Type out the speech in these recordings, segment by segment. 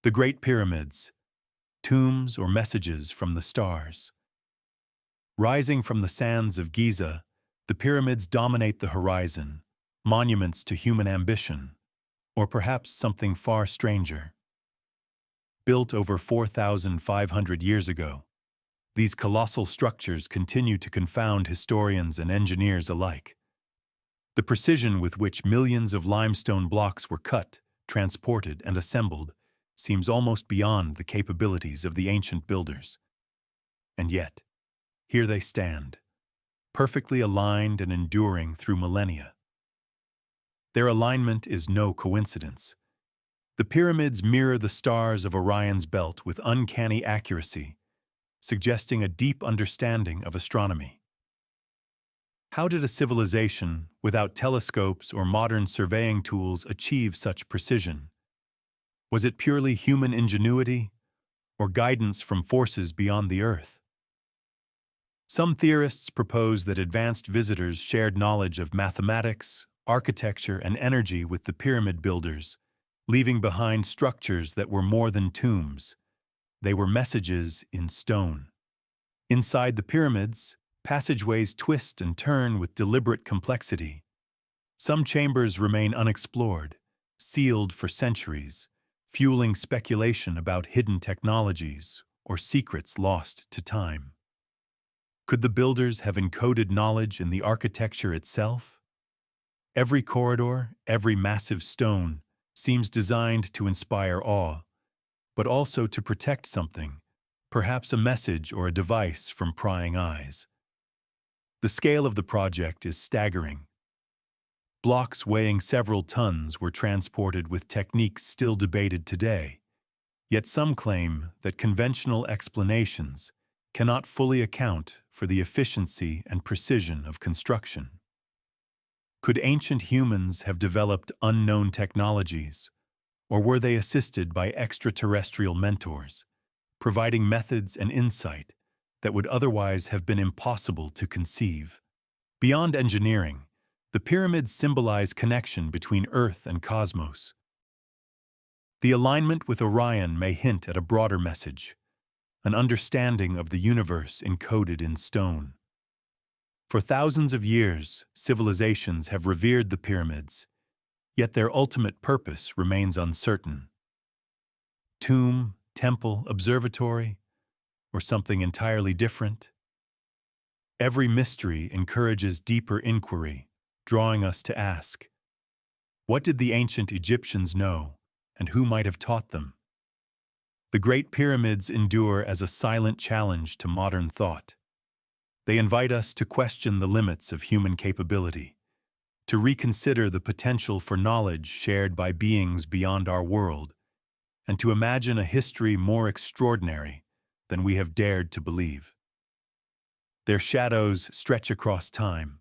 The Great Pyramids, tombs or messages from the stars. Rising from the sands of Giza, the pyramids dominate the horizon, monuments to human ambition, or perhaps something far stranger. Built over 4,500 years ago, these colossal structures continue to confound historians and engineers alike. The precision with which millions of limestone blocks were cut, transported, and assembled seems almost beyond the capabilities of the ancient builders. And yet, here they stand, perfectly aligned and enduring through millennia. Their alignment is no coincidence. The pyramids mirror the stars of Orion's belt with uncanny accuracy, suggesting a deep understanding of astronomy. How did a civilization without telescopes or modern surveying tools achieve such precision? Was it purely human ingenuity or guidance from forces beyond the Earth? Some theorists propose that advanced visitors shared knowledge of mathematics, architecture, and energy with the pyramid builders, leaving behind structures that were more than tombs. They were messages in stone. Inside the pyramids, passageways twist and turn with deliberate complexity. Some chambers remain unexplored, sealed for centuries, fueling speculation about hidden technologies or secrets lost to time. Could the builders have encoded knowledge in the architecture itself? Every corridor, every massive stone, seems designed to inspire awe, but also to protect something, perhaps a message or a device from prying eyes. The scale of the project is staggering. Blocks weighing several tons were transported with techniques still debated today, yet some claim that conventional explanations cannot fully account for the efficiency and precision of construction. Could ancient humans have developed unknown technologies, or were they assisted by extraterrestrial mentors, providing methods and insight that would otherwise have been impossible to conceive? Beyond engineering, the pyramids symbolize connection between Earth and cosmos. The alignment with Orion may hint at a broader message, an understanding of the universe encoded in stone. For thousands of years, civilizations have revered the pyramids, yet their ultimate purpose remains uncertain. Tomb, temple, observatory, or something entirely different? Every mystery encourages deeper inquiry, drawing us to ask, what did the ancient Egyptians know, and who might have taught them? The Great Pyramids endure as a silent challenge to modern thought. They invite us to question the limits of human capability, to reconsider the potential for knowledge shared by beings beyond our world, and to imagine a history more extraordinary than we have dared to believe. Their shadows stretch across time,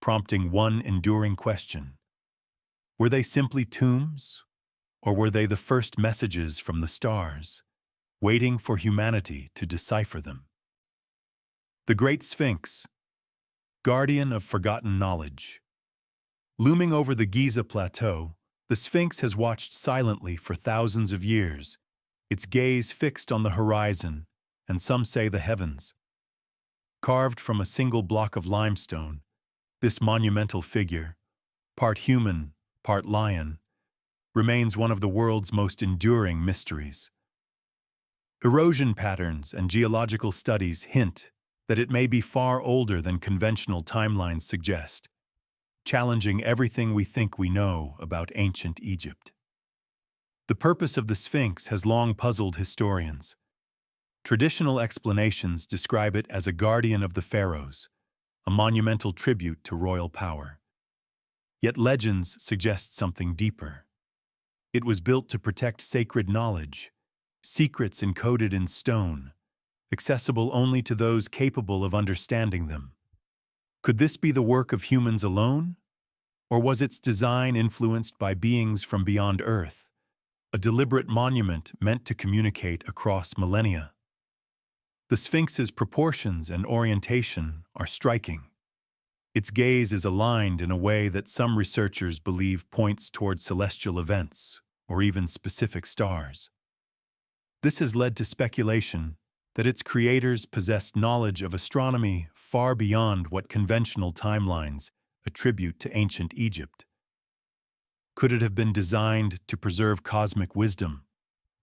prompting one enduring question. Were they simply tombs, or were they the first messages from the stars, waiting for humanity to decipher them? The Great Sphinx, guardian of forgotten knowledge. Looming over the Giza Plateau, the Sphinx has watched silently for thousands of years, its gaze fixed on the horizon, and some say the heavens. Carved from a single block of limestone, this monumental figure, part human, part lion, remains one of the world's most enduring mysteries. Erosion patterns and geological studies hint that it may be far older than conventional timelines suggest, challenging everything we think we know about ancient Egypt. The purpose of the Sphinx has long puzzled historians. Traditional explanations describe it as a guardian of the pharaohs, a monumental tribute to royal power. Yet legends suggest something deeper. It was built to protect sacred knowledge, secrets encoded in stone, accessible only to those capable of understanding them. Could this be the work of humans alone? Or was its design influenced by beings from beyond Earth, a deliberate monument meant to communicate across millennia? The Sphinx's proportions and orientation are striking. Its gaze is aligned in a way that some researchers believe points toward celestial events, or even specific stars. This has led to speculation that its creators possessed knowledge of astronomy far beyond what conventional timelines attribute to ancient Egypt. Could it have been designed to preserve cosmic wisdom,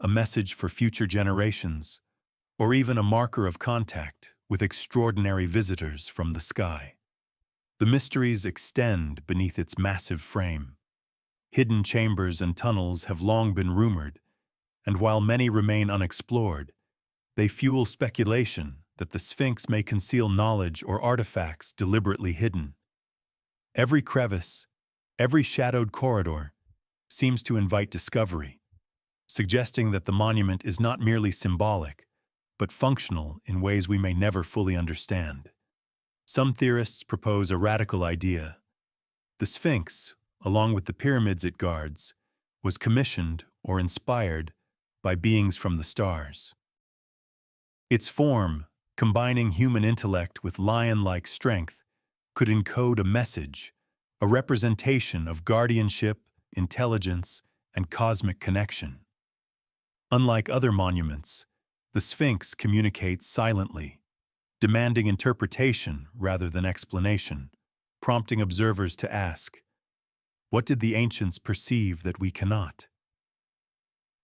a message for future generations, or even a marker of contact with extraordinary visitors from the sky? The mysteries extend beneath its massive frame. Hidden chambers and tunnels have long been rumored, and while many remain unexplored, they fuel speculation that the Sphinx may conceal knowledge or artifacts deliberately hidden. Every crevice, every shadowed corridor, seems to invite discovery, suggesting that the monument is not merely symbolic, but functional in ways we may never fully understand. Some theorists propose a radical idea. The Sphinx, along with the pyramids it guards, was commissioned or inspired by beings from the stars. Its form, combining human intellect with lion-like strength, could encode a message, a representation of guardianship, intelligence, and cosmic connection. Unlike other monuments, the Sphinx communicates silently, demanding interpretation rather than explanation, prompting observers to ask, what did the ancients perceive that we cannot?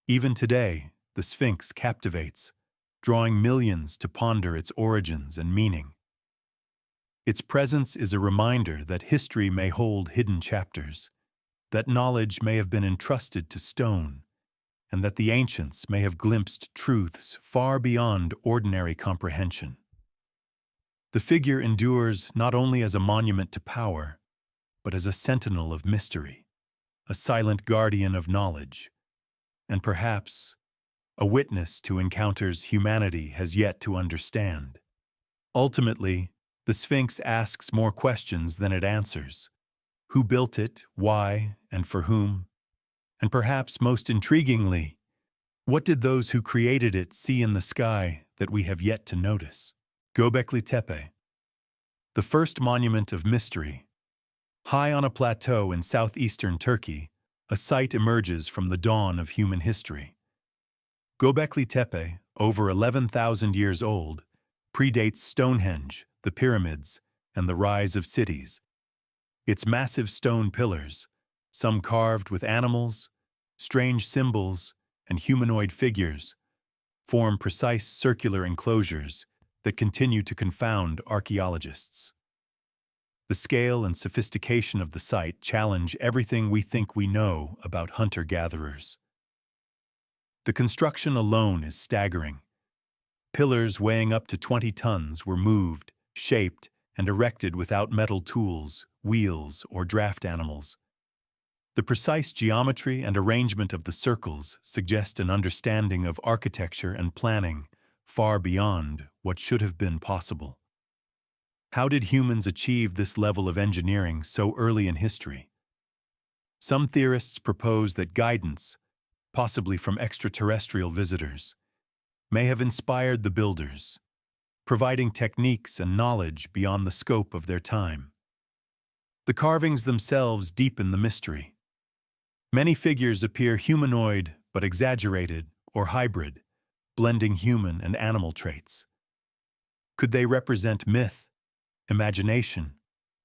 Even today, the Sphinx captivates, drawing millions to ponder its origins and meaning. Its presence is a reminder that history may hold hidden chapters, that knowledge may have been entrusted to stone, and that the ancients may have glimpsed truths far beyond ordinary comprehension. The figure endures not only as a monument to power, but as a sentinel of mystery, a silent guardian of knowledge, and perhaps a witness to encounters humanity has yet to understand. Ultimately, the Sphinx asks more questions than it answers. Who built it, why, and for whom? And perhaps most intriguingly, what did those who created it see in the sky that we have yet to notice? Göbekli Tepe, the first monument of mystery. High on a plateau in southeastern Turkey, a site emerges from the dawn of human history. Göbekli Tepe, over 11,000 years old, predates Stonehenge, the pyramids, and the rise of cities. Its massive stone pillars, some carved with animals, strange symbols, and humanoid figures, form precise circular enclosures that continue to confound archaeologists. The scale and sophistication of the site challenge everything we think we know about hunter-gatherers. The construction alone is staggering. Pillars weighing up to 20 tons were moved, shaped, and erected without metal tools, wheels, or draft animals. The precise geometry and arrangement of the circles suggest an understanding of architecture and planning far beyond what should have been possible. How did humans achieve this level of engineering so early in history? Some theorists propose that guidance, possibly from extraterrestrial visitors, may have inspired the builders, providing techniques and knowledge beyond the scope of their time. The carvings themselves deepen the mystery. Many figures appear humanoid but exaggerated or hybrid, blending human and animal traits. Could they represent myth, imagination,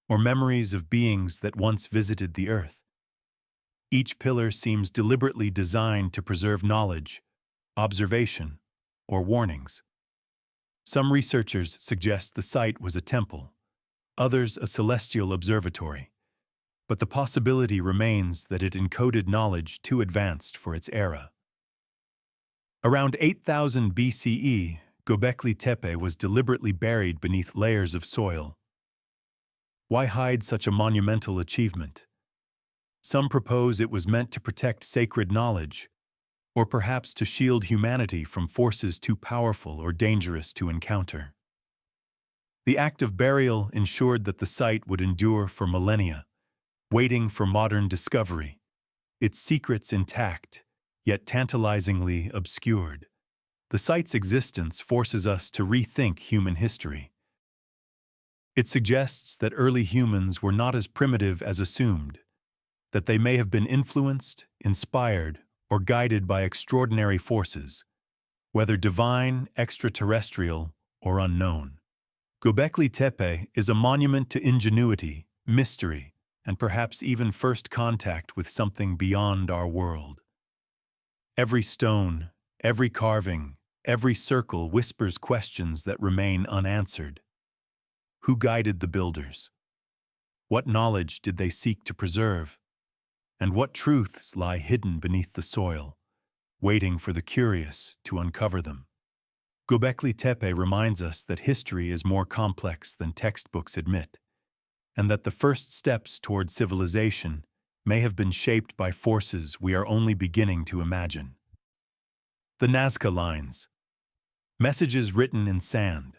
or memories of beings that once visited the Earth? Each pillar seems deliberately designed to preserve knowledge, observation, or warnings. Some researchers suggest the site was a temple, others a celestial observatory, but the possibility remains that it encoded knowledge too advanced for its era. Around 8000 BCE, Göbekli Tepe was deliberately buried beneath layers of soil. Why hide such a monumental achievement? Some propose it was meant to protect sacred knowledge, or perhaps to shield humanity from forces too powerful or dangerous to encounter. The act of burial ensured that the site would endure for millennia, waiting for modern discovery, its secrets intact, yet tantalizingly obscured. The site's existence forces us to rethink human history. It suggests that early humans were not as primitive as assumed, that they may have been influenced, inspired, or guided by extraordinary forces, whether divine, extraterrestrial, or unknown. Göbekli Tepe is a monument to ingenuity, mystery, and perhaps even first contact with something beyond our world. Every stone, every carving, every circle whispers questions that remain unanswered. Who guided the builders? What knowledge did they seek to preserve? And what truths lie hidden beneath the soil, waiting for the curious to uncover them? Göbekli Tepe reminds us that history is more complex than textbooks admit, and that the first steps toward civilization may have been shaped by forces we are only beginning to imagine. The Nazca lines, messages written in sand.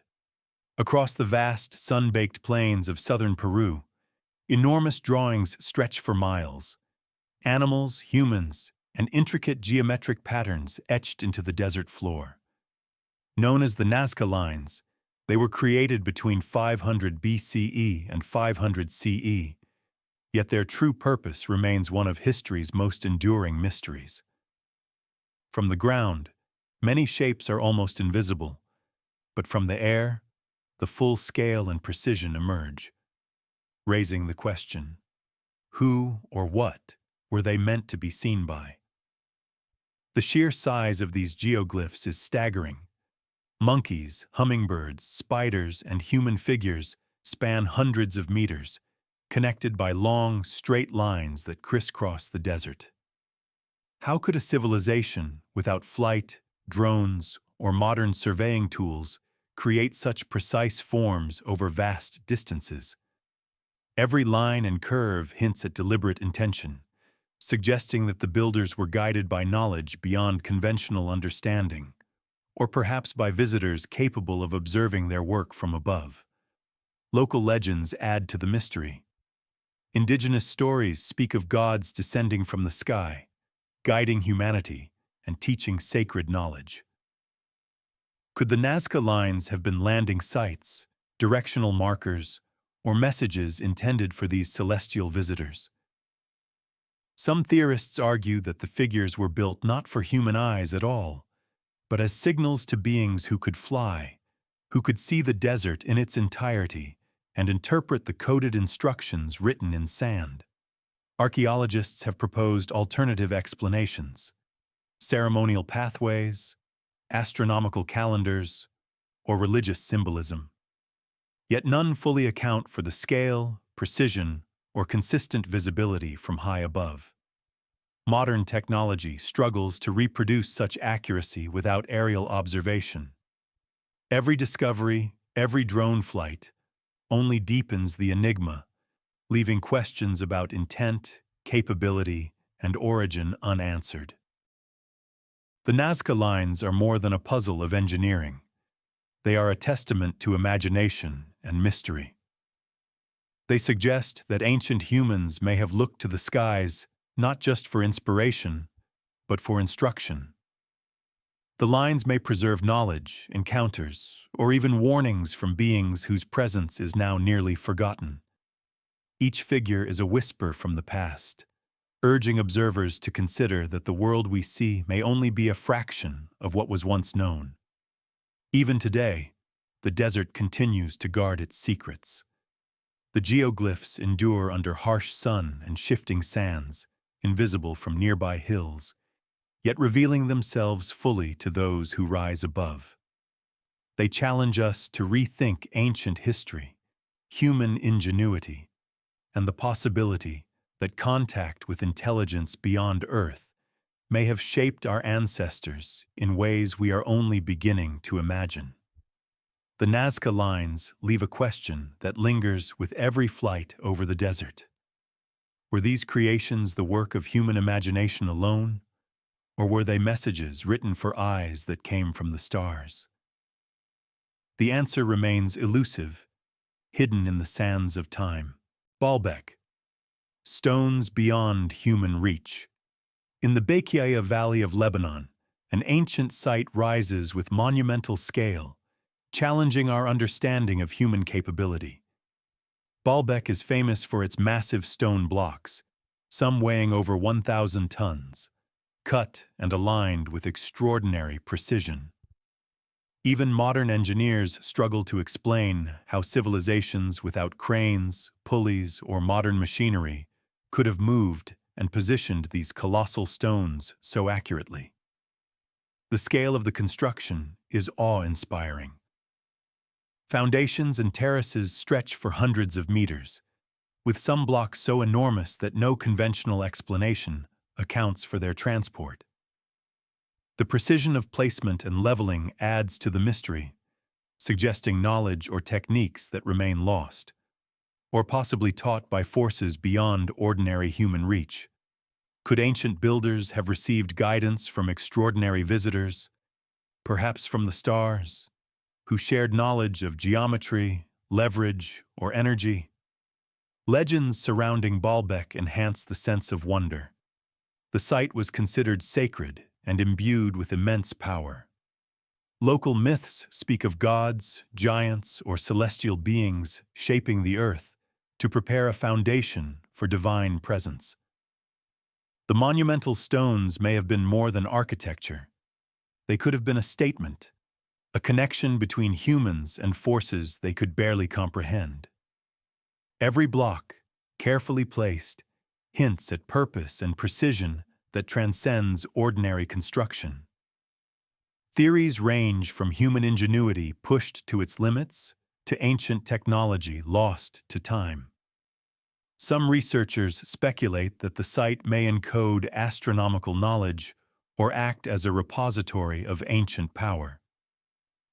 Across the vast, sun-baked plains of southern Peru, enormous drawings stretch for miles. Animals, humans, and intricate geometric patterns etched into the desert floor. Known as the Nazca lines, they were created between 500 BCE and 500 CE, yet their true purpose remains one of history's most enduring mysteries. From the ground, many shapes are almost invisible, but from the air, the full scale and precision emerge, raising the question, who or what were they meant to be seen by? The sheer size of these geoglyphs is staggering. Monkeys, hummingbirds, spiders, and human figures span hundreds of meters, connected by long, straight lines that crisscross the desert. How could a civilization, without flight, drones, or modern surveying tools, create such precise forms over vast distances? Every line and curve hints at deliberate intention, suggesting that the builders were guided by knowledge beyond conventional understanding, or perhaps by visitors capable of observing their work from above. Local legends add to the mystery. Indigenous stories speak of gods descending from the sky, guiding humanity and teaching sacred knowledge. Could the Nazca lines have been landing sites, directional markers, or messages intended for these celestial visitors? Some theorists argue that the figures were built not for human eyes at all, but as signals to beings who could fly, who could see the desert in its entirety and interpret the coded instructions written in sand. Archaeologists have proposed alternative explanations: ceremonial pathways, astronomical calendars, or religious symbolism. Yet none fully account for the scale, precision, or consistent visibility from high above. Modern technology struggles to reproduce such accuracy without aerial observation. Every discovery, every drone flight, only deepens the enigma, leaving questions about intent, capability, and origin unanswered. The Nazca lines are more than a puzzle of engineering. They are a testament to imagination and mystery. They suggest that ancient humans may have looked to the skies not just for inspiration, but for instruction. The lines may preserve knowledge, encounters, or even warnings from beings whose presence is now nearly forgotten. Each figure is a whisper from the past, urging observers to consider that the world we see may only be a fraction of what was once known. Even today, the desert continues to guard its secrets. The geoglyphs endure under harsh sun and shifting sands, invisible from nearby hills, yet revealing themselves fully to those who rise above. They challenge us to rethink ancient history, human ingenuity, and the possibility that contact with intelligence beyond Earth may have shaped our ancestors in ways we are only beginning to imagine. The Nazca lines leave a question that lingers with every flight over the desert. Were these creations the work of human imagination alone, or were they messages written for eyes that came from the stars? The answer remains elusive, hidden in the sands of time. Baalbek, stones beyond human reach. In the Bekiya Valley of Lebanon, an ancient site rises with monumental scale, challenging our understanding of human capability. Baalbek is famous for its massive stone blocks, some weighing over 1,000 tons, cut and aligned with extraordinary precision. Even modern engineers struggle to explain how civilizations without cranes, pulleys, or modern machinery could have moved and positioned these colossal stones so accurately. The scale of the construction is awe-inspiring. Foundations and terraces stretch for hundreds of meters, with some blocks so enormous that no conventional explanation accounts for their transport. The precision of placement and leveling adds to the mystery, suggesting knowledge or techniques that remain lost, or possibly taught by forces beyond ordinary human reach. Could ancient builders have received guidance from extraordinary visitors, perhaps from the stars, who shared knowledge of geometry, leverage, or energy? Legends surrounding Baalbek enhance the sense of wonder. The site was considered sacred and imbued with immense power. Local myths speak of gods, giants, or celestial beings shaping the earth to prepare a foundation for divine presence. The monumental stones may have been more than architecture. They could have been a statement, a connection between humans and forces they could barely comprehend. Every block, carefully placed, hints at purpose and precision that transcends ordinary construction. Theories range from human ingenuity pushed to its limits to ancient technology lost to time. Some researchers speculate that the site may encode astronomical knowledge or act as a repository of ancient power.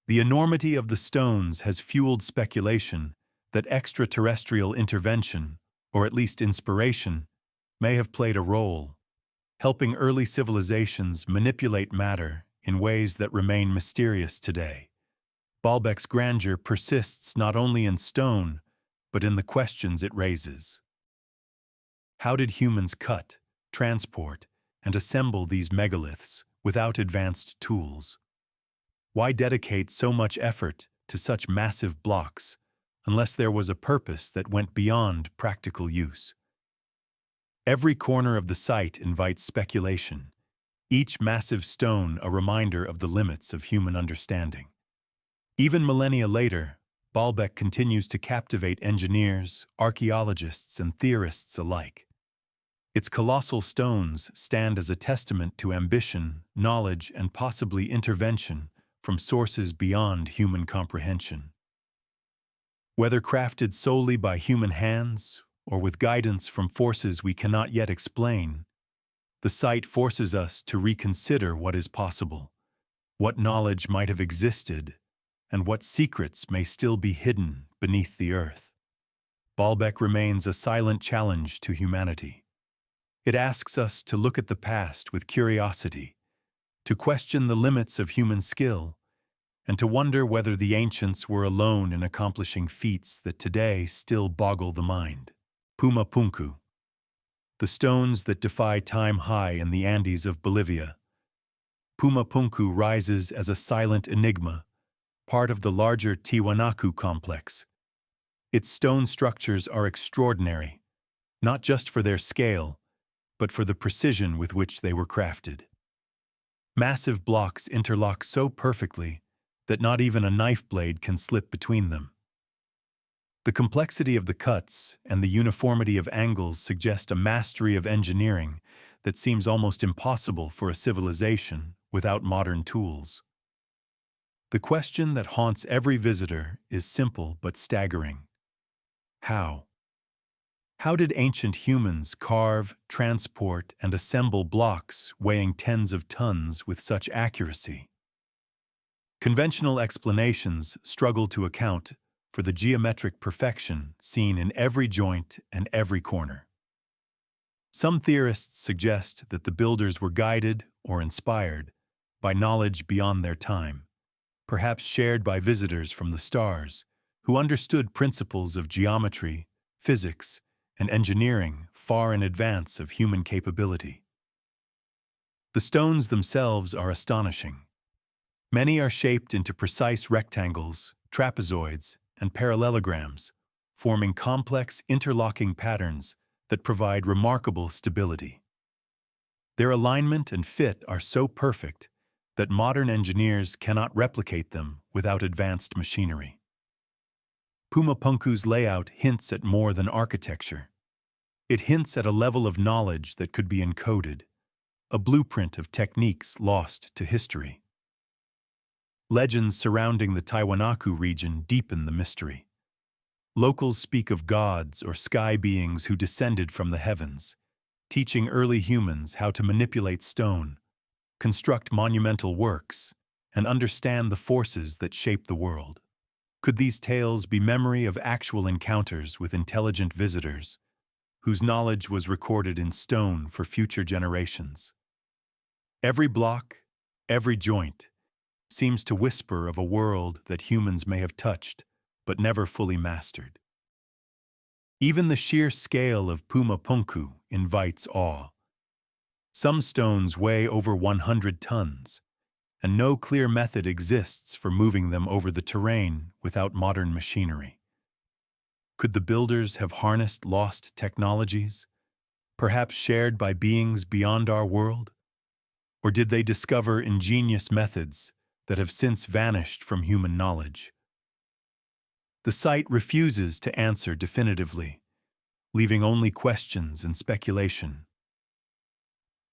The enormity of the stones has fueled speculation that extraterrestrial intervention, or at least inspiration, may have played a role, helping early civilizations manipulate matter in ways that remain mysterious today. Baalbek's grandeur persists not only in stone, but in the questions it raises. How did humans cut, transport, and assemble these megaliths without advanced tools? Why dedicate so much effort to such massive blocks unless there was a purpose that went beyond practical use? Every corner of the site invites speculation, each massive stone a reminder of the limits of human understanding. Even millennia later, Baalbek continues to captivate engineers, archaeologists, and theorists alike. Its colossal stones stand as a testament to ambition, knowledge, and possibly intervention from sources beyond human comprehension. Whether crafted solely by human hands or with guidance from forces we cannot yet explain, the site forces us to reconsider what is possible, what knowledge might have existed, and what secrets may still be hidden beneath the earth. Baalbek remains a silent challenge to humanity. It asks us to look at the past with curiosity, to question the limits of human skill, and to wonder whether the ancients were alone in accomplishing feats that today still boggle the mind. Puma Punku, the stones that defy time high in the Andes of Bolivia. Puma Punku rises as a silent enigma, part of the larger Tiwanaku complex. Its stone structures are extraordinary, not just for their scale, but for the precision with which they were crafted. Massive blocks interlock so perfectly that not even a knife blade can slip between them. The complexity of the cuts and the uniformity of angles suggest a mastery of engineering that seems almost impossible for a civilization without modern tools. The question that haunts every visitor is simple but staggering. How? How did ancient humans carve, transport, and assemble blocks weighing tens of tons with such accuracy? Conventional explanations struggle to account for the geometric perfection seen in every joint and every corner. Some theorists suggest that the builders were guided or inspired by knowledge beyond their time, perhaps shared by visitors from the stars who understood principles of geometry, physics, and engineering far in advance of human capability. The stones themselves are astonishing. Many are shaped into precise rectangles, trapezoids, and parallelograms, forming complex interlocking patterns that provide remarkable stability. Their alignment and fit are so perfect that modern engineers cannot replicate them without advanced machinery. Pumapunku's layout hints at more than architecture. It hints at a level of knowledge that could be encoded, a blueprint of techniques lost to history. Legends surrounding the Tiwanaku region deepen the mystery. Locals speak of gods or sky beings who descended from the heavens, teaching early humans how to manipulate stone, construct monumental works, and understand the forces that shape the world. Could these tales be memory of actual encounters with intelligent visitors, whose knowledge was recorded in stone for future generations? Every block, every joint, seems to whisper of a world that humans may have touched but never fully mastered. Even the sheer scale of Pumapunku invites awe. Some stones weigh over 100 tons, and no clear method exists for moving them over the terrain without modern machinery. Could the builders have harnessed lost technologies, perhaps shared by beings beyond our world? Or did they discover ingenious methods that have since vanished from human knowledge? The site refuses to answer definitively, leaving only questions and speculation.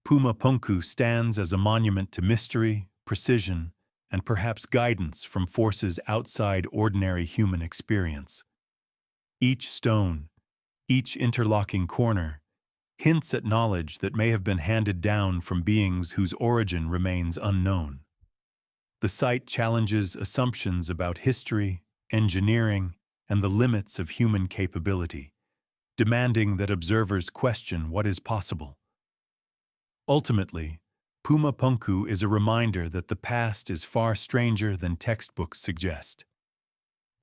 Pumapunku stands as a monument to mystery, precision, and perhaps guidance from forces outside ordinary human experience. Each stone, each interlocking corner, hints at knowledge that may have been handed down from beings whose origin remains unknown. The site challenges assumptions about history, engineering, and the limits of human capability, demanding that observers question what is possible. Ultimately, Pumapunku is a reminder that the past is far stranger than textbooks suggest.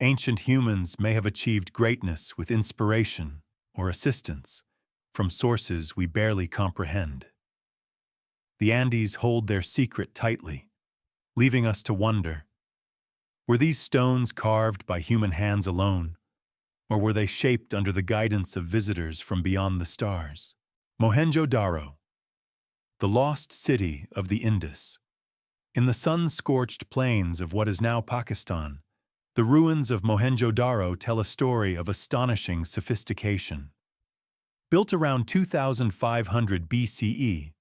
Ancient humans may have achieved greatness with inspiration or assistance from sources we barely comprehend. The Andes hold their secret tightly, leaving us to wonder, were these stones carved by human hands alone, or were they shaped under the guidance of visitors from beyond the stars? Mohenjo-Daro, the lost city of the Indus. In the sun-scorched plains of what is now Pakistan, the ruins of Mohenjo-Daro tell a story of astonishing sophistication. Built around 2500 BCE,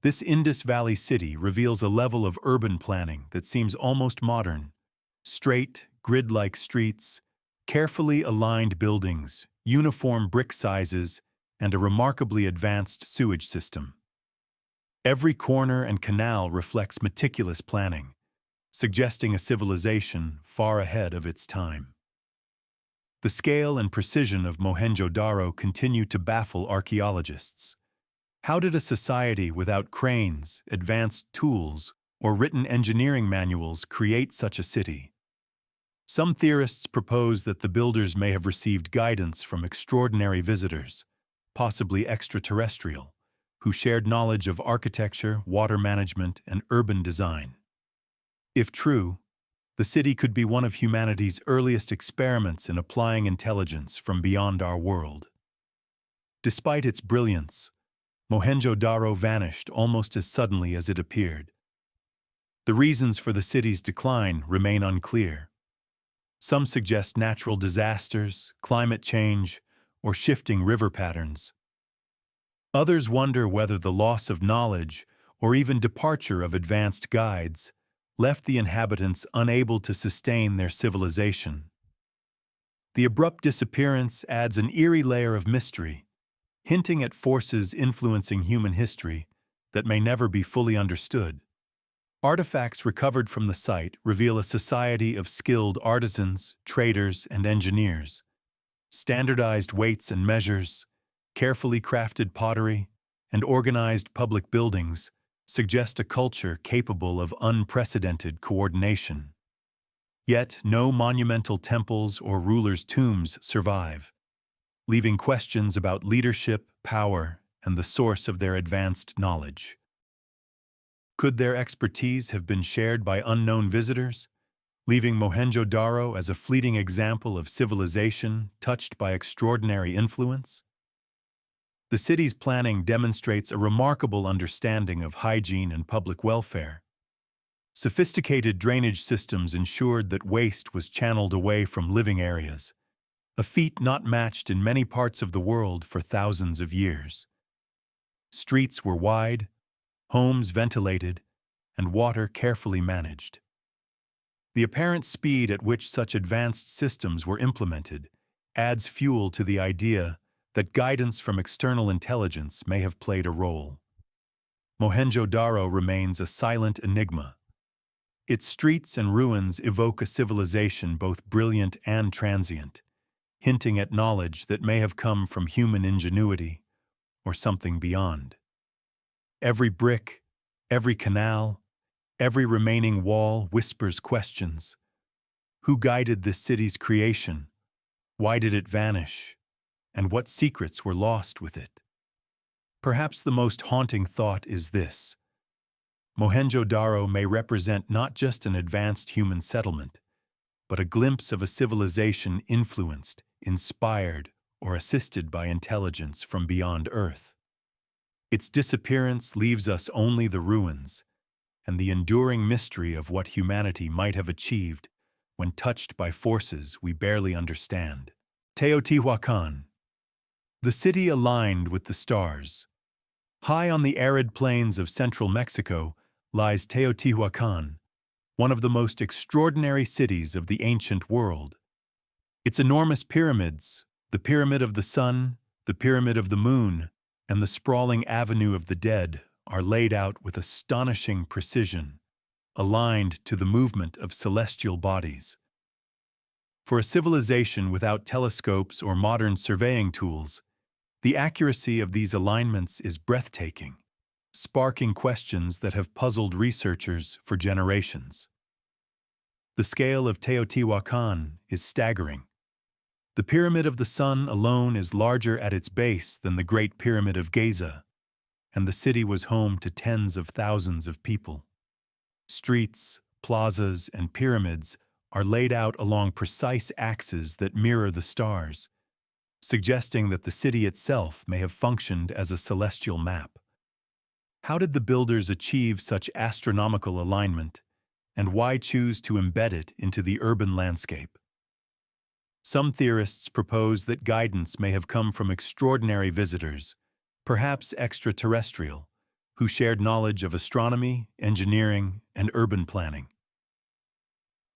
this Indus Valley city reveals a level of urban planning that seems almost modern. Straight, grid-like streets, carefully aligned buildings, uniform brick sizes, and a remarkably advanced sewage system. Every corner and canal reflects meticulous planning, suggesting a civilization far ahead of its time. The scale and precision of Mohenjo-Daro continue to baffle archaeologists. How did a society without cranes, advanced tools, or written engineering manuals create such a city? Some theorists propose that the builders may have received guidance from extraordinary visitors, possibly extraterrestrial, who shared knowledge of architecture, water management, and urban design. If true, the city could be one of humanity's earliest experiments in applying intelligence from beyond our world. Despite its brilliance, Mohenjo-Daro vanished almost as suddenly as it appeared. The reasons for the city's decline remain unclear. Some suggest natural disasters, climate change, or shifting river patterns. Others wonder whether the loss of knowledge or even departure of advanced guides left the inhabitants unable to sustain their civilization. The abrupt disappearance adds an eerie layer of mystery, hinting at forces influencing human history that may never be fully understood. Artifacts recovered from the site reveal a society of skilled artisans, traders, and engineers. Standardized weights and measures, carefully crafted pottery, and organized public buildings suggest a culture capable of unprecedented coordination. Yet no monumental temples or rulers' tombs survive, leaving questions about leadership, power, and the source of their advanced knowledge. Could their expertise have been shared by unknown visitors, leaving Mohenjo-Daro as a fleeting example of civilization touched by extraordinary influence? The city's planning demonstrates a remarkable understanding of hygiene and public welfare. Sophisticated drainage systems ensured that waste was channeled away from living areas, a feat not matched in many parts of the world for thousands of years. Streets were wide, homes ventilated, and water carefully managed. The apparent speed at which such advanced systems were implemented adds fuel to the idea that guidance from external intelligence may have played a role. Mohenjo-Daro remains a silent enigma. Its streets and ruins evoke a civilization both brilliant and transient, hinting at knowledge that may have come from human ingenuity or something beyond. Every brick, every canal, every remaining wall whispers questions. Who guided this city's creation? Why did it vanish? And what secrets were lost with it? Perhaps the most haunting thought is this: Mohenjo-Daro may represent not just an advanced human settlement, but a glimpse of a civilization influenced, inspired, or assisted by intelligence from beyond Earth. Its disappearance leaves us only the ruins and the enduring mystery of what humanity might have achieved when touched by forces we barely understand. Teotihuacan, the city aligned with the stars. High on the arid plains of central Mexico lies Teotihuacan, one of the most extraordinary cities of the ancient world. Its enormous pyramids, the Pyramid of the Sun, the Pyramid of the Moon, and the sprawling Avenue of the Dead are laid out with astonishing precision, aligned to the movement of celestial bodies. For a civilization without telescopes or modern surveying tools, the accuracy of these alignments is breathtaking, sparking questions that have puzzled researchers for generations. The scale of Teotihuacan is staggering. The Pyramid of the Sun alone is larger at its base than the Great Pyramid of Giza, and the city was home to tens of thousands of people. Streets, plazas, and pyramids are laid out along precise axes that mirror the stars, suggesting that the city itself may have functioned as a celestial map. How did the builders achieve such astronomical alignment, and why choose to embed it into the urban landscape? Some theorists propose that guidance may have come from extraordinary visitors, perhaps extraterrestrial, who shared knowledge of astronomy, engineering, and urban planning.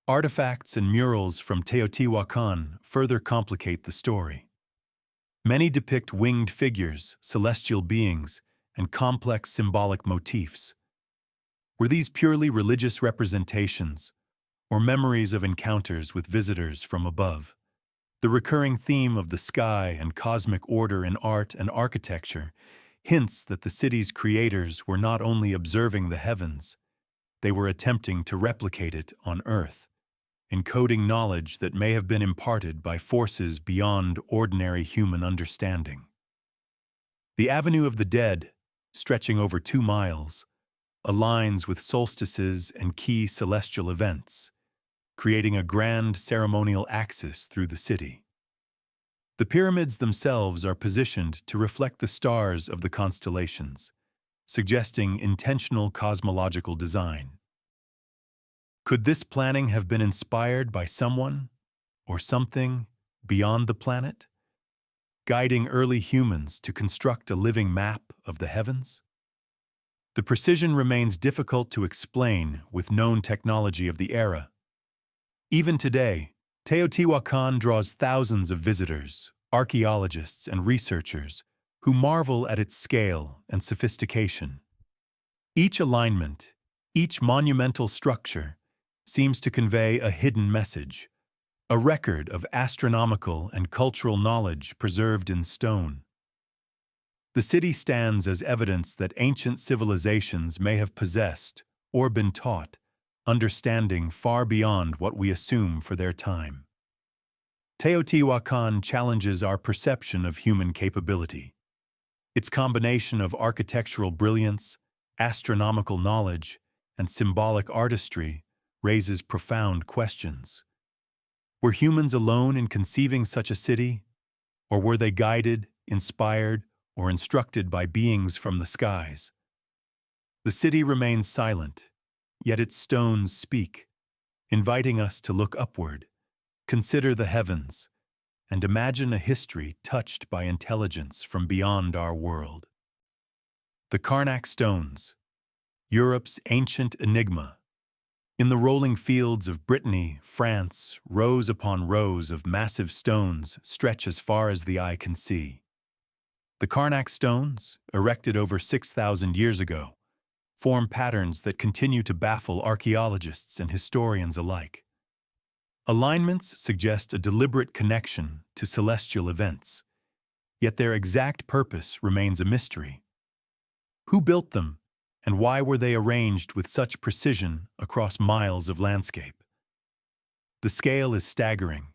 Artifacts and murals from Teotihuacan further complicate the story. Many depict winged figures, celestial beings, and complex symbolic motifs. Were these purely religious representations, or memories of encounters with visitors from above? The recurring theme of the sky and cosmic order in art and architecture hints that the city's creators were not only observing the heavens, they were attempting to replicate it on Earth, encoding knowledge that may have been imparted by forces beyond ordinary human understanding. The Avenue of the Dead, stretching over 2 miles, aligns with solstices and key celestial events, creating a grand ceremonial axis through the city. The pyramids themselves are positioned to reflect the stars of the constellations, suggesting intentional cosmological design. Could this planning have been inspired by someone or something beyond the planet, guiding early humans to construct a living map of the heavens? The precision remains difficult to explain with known technology of the era. Even today, Teotihuacan draws thousands of visitors, archaeologists, and researchers who marvel at its scale and sophistication. Each alignment, each monumental structure, seems to convey a hidden message, a record of astronomical and cultural knowledge preserved in stone. The city stands as evidence that ancient civilizations may have possessed, or been taught, understanding far beyond what we assume for their time. Teotihuacan challenges our perception of human capability. Its combination of architectural brilliance, astronomical knowledge, and symbolic artistry raises profound questions. Were humans alone in conceiving such a city, or were they guided, inspired, or instructed by beings from the skies? The city remains silent, yet its stones speak, inviting us to look upward, consider the heavens, and imagine a history touched by intelligence from beyond our world. The Karnak stones, Europe's ancient enigma. In the rolling fields of Brittany, France, rows upon rows of massive stones stretch as far as the eye can see. The Karnak stones, erected over 6,000 years ago, form patterns that continue to baffle archaeologists and historians alike. Alignments suggest a deliberate connection to celestial events, yet their exact purpose remains a mystery. Who built them, and why were they arranged with such precision across miles of landscape? The scale is staggering.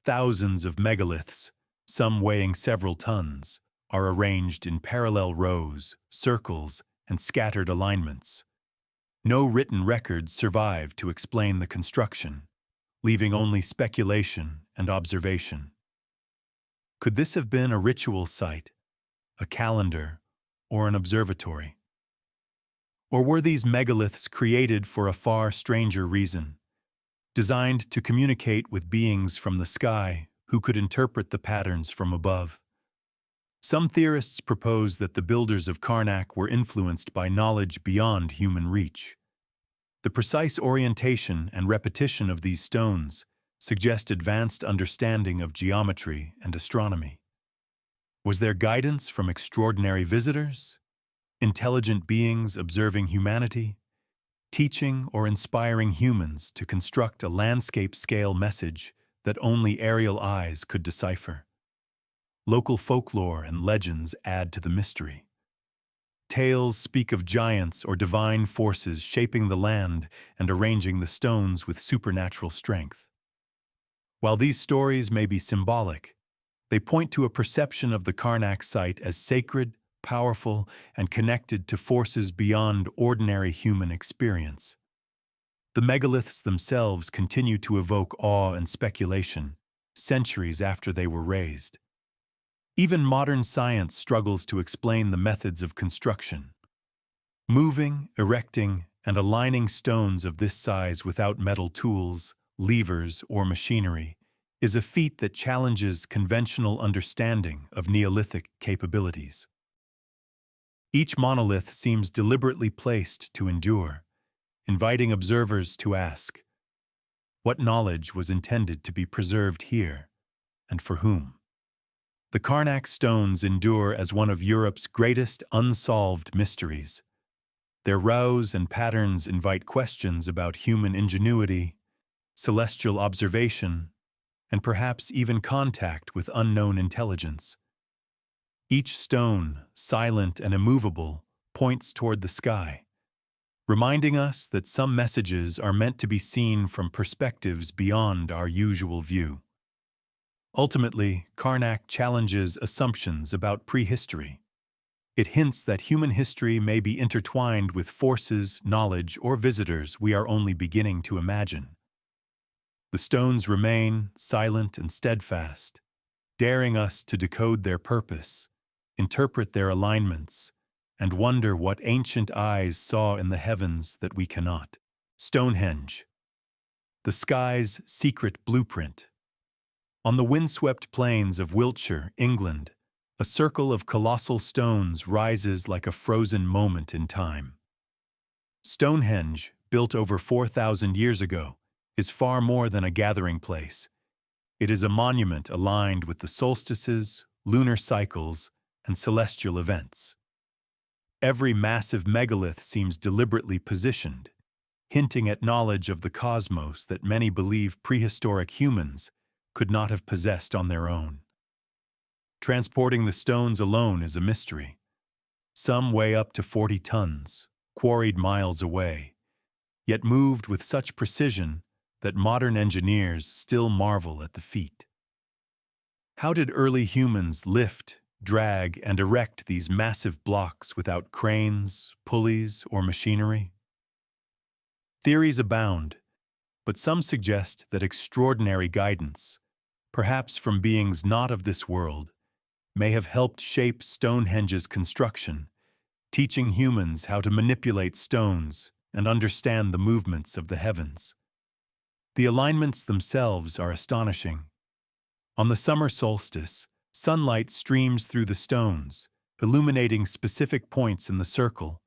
Thousands of megaliths, some weighing several tons, are arranged in parallel rows, circles, and scattered alignments. No written records survive to explain the construction, leaving only speculation and observation. Could this have been a ritual site, a calendar, or an observatory? Or were these megaliths created for a far stranger reason, designed to communicate with beings from the sky who could interpret the patterns from above? Some theorists propose that the builders of Karnak were influenced by knowledge beyond human reach. The precise orientation and repetition of these stones suggest advanced understanding of geometry and astronomy. Was there guidance from extraordinary visitors? Intelligent beings observing humanity, teaching or inspiring humans to construct a landscape-scale message that only aerial eyes could decipher? Local folklore and legends add to the mystery. Tales speak of giants or divine forces shaping the land and arranging the stones with supernatural strength. While these stories may be symbolic, they point to a perception of the Karnak site as sacred, powerful, and connected to forces beyond ordinary human experience. The megaliths themselves continue to evoke awe and speculation, centuries after they were raised. Even modern science struggles to explain the methods of construction. Moving, erecting, and aligning stones of this size without metal tools, levers, or machinery is a feat that challenges conventional understanding of Neolithic capabilities. Each monolith seems deliberately placed to endure, inviting observers to ask, what knowledge was intended to be preserved here, and for whom? The Karnak stones endure as one of Europe's greatest unsolved mysteries. Their rows and patterns invite questions about human ingenuity, celestial observation, and perhaps even contact with unknown intelligence. Each stone, silent and immovable, points toward the sky, reminding us that some messages are meant to be seen from perspectives beyond our usual view. Ultimately, Karnak challenges assumptions about prehistory. It hints that human history may be intertwined with forces, knowledge, or visitors we are only beginning to imagine. The stones remain silent and steadfast, daring us to decode their purpose, interpret their alignments, and wonder what ancient eyes saw in the heavens that we cannot. Stonehenge, the sky's secret blueprint. On the windswept plains of Wiltshire, England, a circle of colossal stones rises like a frozen moment in time. Stonehenge, built over 4,000 years ago, is far more than a gathering place. It is a monument aligned with the solstices, lunar cycles, and celestial events. Every massive megalith seems deliberately positioned, hinting at knowledge of the cosmos that many believe prehistoric humans could not have possessed on their own. Transporting the stones alone is a mystery. Some weigh up to 40 tons, quarried miles away, yet moved with such precision that modern engineers still marvel at the feat. How did early humans lift, drag, and erect these massive blocks without cranes, pulleys, or machinery? Theories abound, but some suggest that extraordinary guidance, perhaps from beings not of this world, may have helped shape Stonehenge's construction, teaching humans how to manipulate stones and understand the movements of the heavens. The alignments themselves are astonishing. On the summer solstice, sunlight streams through the stones, illuminating specific points in the circle,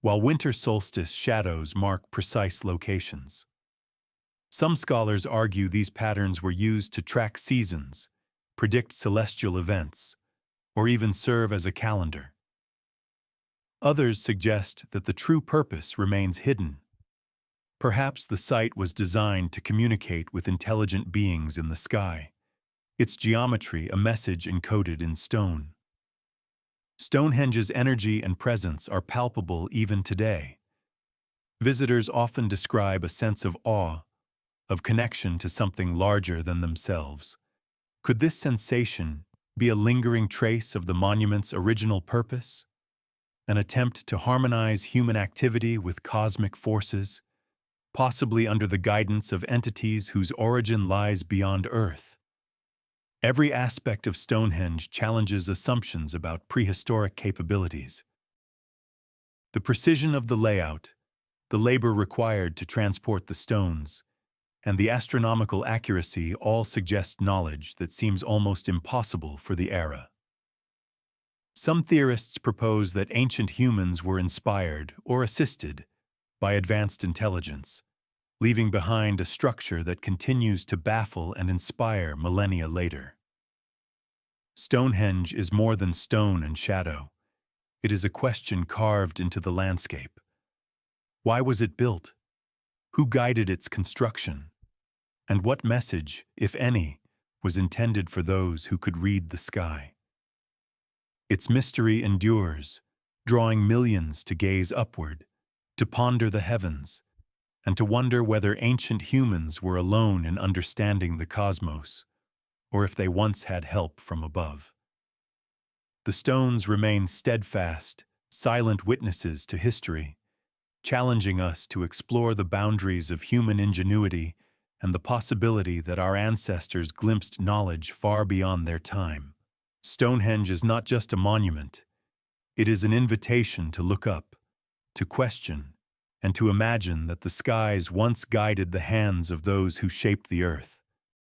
while winter solstice shadows mark precise locations. Some scholars argue these patterns were used to track seasons, predict celestial events, or even serve as a calendar. Others suggest that the true purpose remains hidden. Perhaps the site was designed to communicate with intelligent beings in the sky, its geometry a message encoded in stone. Stonehenge's energy and presence are palpable even today. Visitors often describe a sense of awe, of connection to something larger than themselves. Could this sensation be a lingering trace of the monument's original purpose? An attempt to harmonize human activity with cosmic forces, possibly under the guidance of entities whose origin lies beyond Earth? Every aspect of Stonehenge challenges assumptions about prehistoric capabilities. The precision of the layout, the labor required to transport the stones, and the astronomical accuracy all suggest knowledge that seems almost impossible for the era. Some theorists propose that ancient humans were inspired or assisted by advanced intelligence, leaving behind a structure that continues to baffle and inspire millennia later. Stonehenge is more than stone and shadow. It is a question carved into the landscape. Why was it built? Who guided its construction? And what message, if any, was intended for those who could read the sky? Its mystery endures, drawing millions to gaze upward, to ponder the heavens, and to wonder whether ancient humans were alone in understanding the cosmos, or if they once had help from above. The stones remain steadfast, silent witnesses to history, challenging us to explore the boundaries of human ingenuity and the possibility that our ancestors glimpsed knowledge far beyond their time. Stonehenge is not just a monument. It is an invitation to look up, to question, and to imagine that the skies once guided the hands of those who shaped the earth.